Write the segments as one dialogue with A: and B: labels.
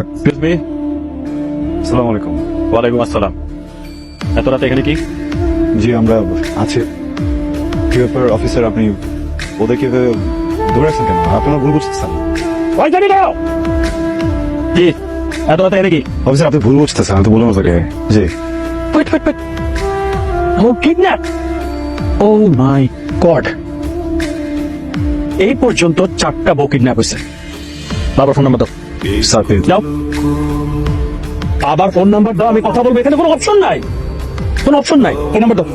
A: Excuse me. আসসালামু আলাইকুম। ওয়ালাইকুম আসসালাম। এত রাতে এখানে কি?
B: জি আমরা আছি। কি ব্যাপার অফিসার, আপনি ওদেরকে ধরে রাখছেন কেন? আপনারা ভুল বুঝতেছেন।
A: ওই জানি না জি, এত রাতে এখানে কি?
B: অফিসার আপনি ভুল বুঝতেছেন, আমি তো বললাম তাকে। জি
A: ওয়েট ওয়েট ওয়েট, ও কিডন্যাপ! ও মাই গড, এই পর্যন্ত 4টা বউ কিডন্যাপ হয়েছে। বাবার ফোন নাম্বার দাও।
B: Sir please.
A: যাও, আবার ফোন নাম্বার দাও, আমি কথা বলবো। এখানে কোনো অপশন নাই, কোনো অপশন নাই। এই নাম্বার দাও,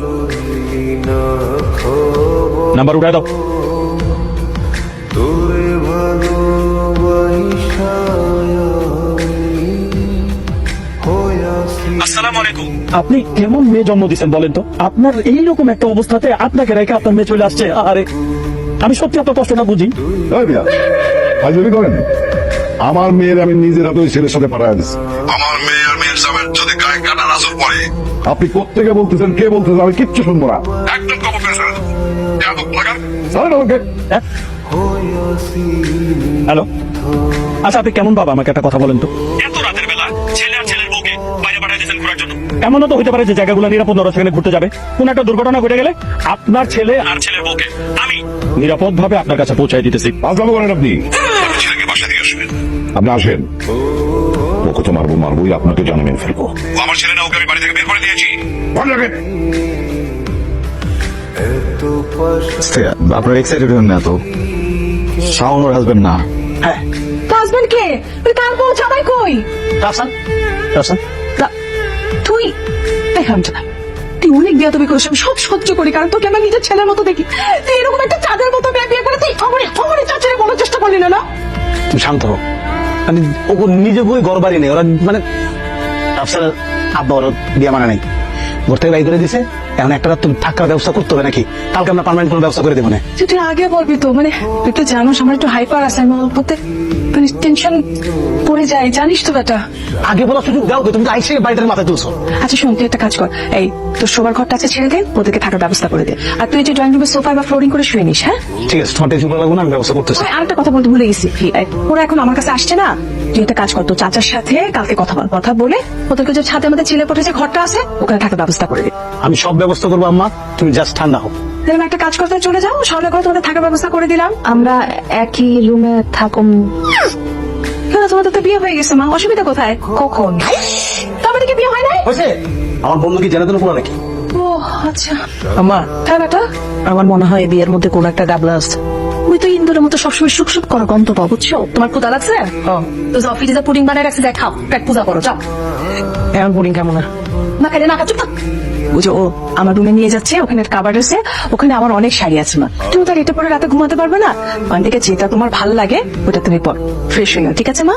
A: নাম্বার উঠায় দাও। আসসালামু আলাইকুম। আপনি কেমন মেয়ে জন্ম দিচ্ছেন বলেন তো? আপনার এইরকম একটা অবস্থাতে আপনাকে রেখে আপনার মেয়ে চলে আসছে। আরে আমি সত্যি আপনার কষ্টটা বুঝি।
B: ফাজলামি করেন। আমার মেয়ের আমি নিজের হাতে ওই ছেলের সাথে পাঠায় দিচ্ছি।
C: আমার মেয়ে আর মেয়ের জামের যদি গায়ে কাটা নাজর পড়ে
B: আপনি কোত্থেকে বলতেছেন, কে বলতেছেন, আমি কিচ্ছু শুনবো না।
C: একদম কবর ফেলে দেবো। লাগান
B: স্যার আমাকে
A: হ্যালো, আচ্ছা আপনি কেমন বাবা, আমাকে একটা কথা বলেন তো। এত রাতের বেলা ছেলে আর ছেলের বউকে বাইরে পাঠিয়ে দিয়েছেন ঘোরার জন্য। এমনও তো হতে পারে যে জায়গাগুলো নিরাপদ নয়, সেখানে ঘুরতে যাবে। কোন একটা দুর্ঘটনা ঘটে গেলে আপনার ছেলে আর ছেলের বউকে আমি নিরাপদ ভাবে আপনার কাছে পৌঁছায় দিতেছি।
B: ফাজলামি করেন আপনি।
C: আপনি ছেলেকে বাসা দিয়ে আসবেন।
B: আপনি আসেন, ওকে তো মারবোই, আপনাকে জানে মেরে ফেলবো।
C: ও আমার ছেলে না, ওকে আমি বাড়ি থেকে বের করে দিয়েছি।
B: আপনার এক্সাইটেড হন না তো, শাওন ওর হাজবেন্ড না।
A: হ্যাঁ,
D: হাজবেন্ড কে? ওই কার বউ জামাই কই?
A: রাফসান, রাফসান,
D: তুই দেখাম না, তুই অনেক বেয়াদবি করিস, আমি সব সহ্য করি, কারণ তোকে আমার নিজের ছেলের মতো দেখি। তুই এরকম একটা চাঁদের মতো মেয়ে বিয়ে করে তুই আমার চাচারে বলার চেষ্টা করলি না?
A: তুমি শান্ত হও। আমি ও নিজে বই ঘর বাড়ি নেই, ওরা মানে রাফসান আব্বা ওরা বিয়ে মানে নাই, ঘর থেকে বাইর করে দিছে। এখন একটা রাত তুমি থাকার ব্যবস্থা করতে হবে নাকি? কালকে আমরা পার্মানেন্ট কোনো ব্যবস্থা করে দেবো না।
D: তুই আগে বলবি তো, মানে তুই তো জানোস আমার একটু হাইপার আছে, আমি অল্পতে মানে টেনশন পড়ে যাই, জানিস তো বেটা।
A: আগে বলা সুযোগ দাও, তুমি তো আইসে বাড়িটার মাথায় তুলছো।
D: আচ্ছা শোন, তুই একটা কাজ কর, এই তোর শোবার ঘরটা আছে ছেড়ে দে, ওদেরকে থাকার ব্যবস্থা করে দে। আর তুই যে ড্রয়িং রুমের সোফা বা ফ্লোরিং করে শুয়ে নিস। হ্যাঁ
A: ঠিক আছে, তোমার টেনশন লাগবে না, আমি ব্যবস্থা করতেছি।
D: আরেকটা কথা বলতে ভুলে গেছি, ওরা এখন আমার কাছে আসছে না। তুই একটা কাজ কর, তোর চাচার সাথে কালকে কথা বল, কথা বলে ওদেরকে যে ছাদে আমাদের ছেলে পড়েছে ঘরটা আছে, ওখানে থাকার ব্যবস্থা করে দে।
A: আমি সব ব্যবস্থা করবো আম্মা, তুমি জাস্ট ঠান্ডা হও।
D: তাহলে একটা কাজ করতে চলে যাও, সকালে করে তোমাদের থাকার ব্যবস্থা করে দিলাম, আমরা একই রুমে থাকুম। কেন তোমাদের তো বিয়ে হয়ে গেছে মা, অসুবিধা কোথায়? কখন? তবে থেকে বিয়ে হয় নাই?
A: হয়েছে, আমার বন্ধু কি জেনে দিল পুরো নাকি?
D: ও আচ্ছা।
E: আম্মা,
D: হ্যাঁ বেটা,
E: আমার মনে হয় এই বিয়ের মধ্যে কোন একটা গাবলা আছে।
D: ওই তো ইন্দুরের মতো সবসময় সুখ সুখ করো গন্ধ পাও, বুঝছো? তোমার ক্ষুদা লাগছে? তো যাও ফ্রিজে পুডিং বানায় রাখছি, দেখ খাও, পেট পূজা করো, যাও।
E: এখন পুডিং কেমন না?
D: না খাইলে না খা, চুপ থাক। বুঝো, ও আমার রুমে নিয়ে যাচ্ছে, ওখানে কাবার আছে, ওখানে আমার অনেক শাড়ি আছে মা, তুমি তার এটা পরে রাতে ঘুমাতে পারবে না। ওখান থেকে যেটা তোমার ভালো লাগে ওটা তুমি পর, ফ্রেশ হয়ে নাও, ঠিক আছে মা?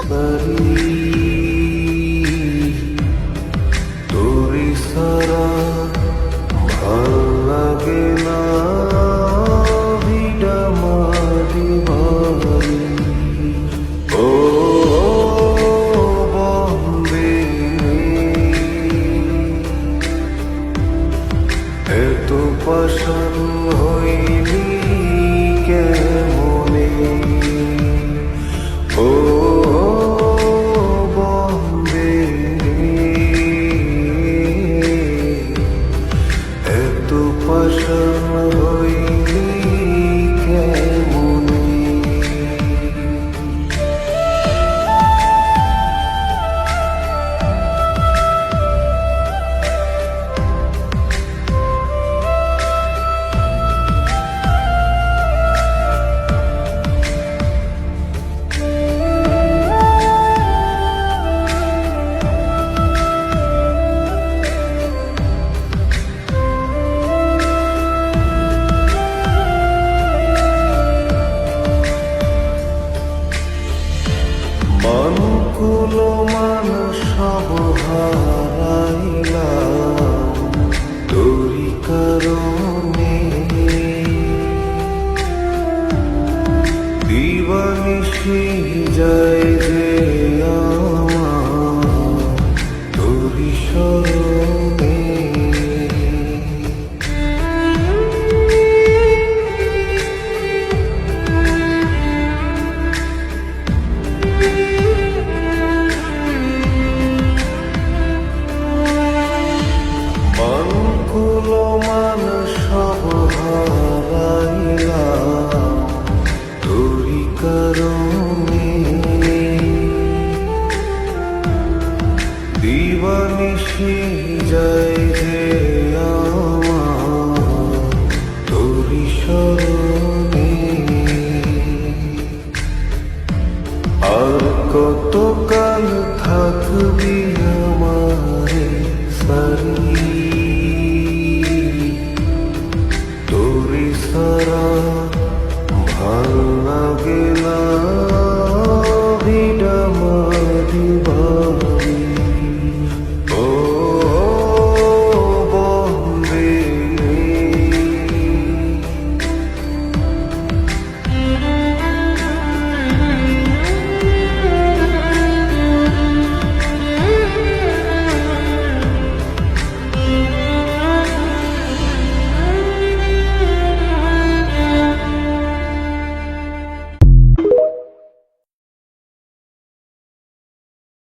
F: মিশে যায় যে আমার তোরই স্মরণে। আর কত কাল থাকবি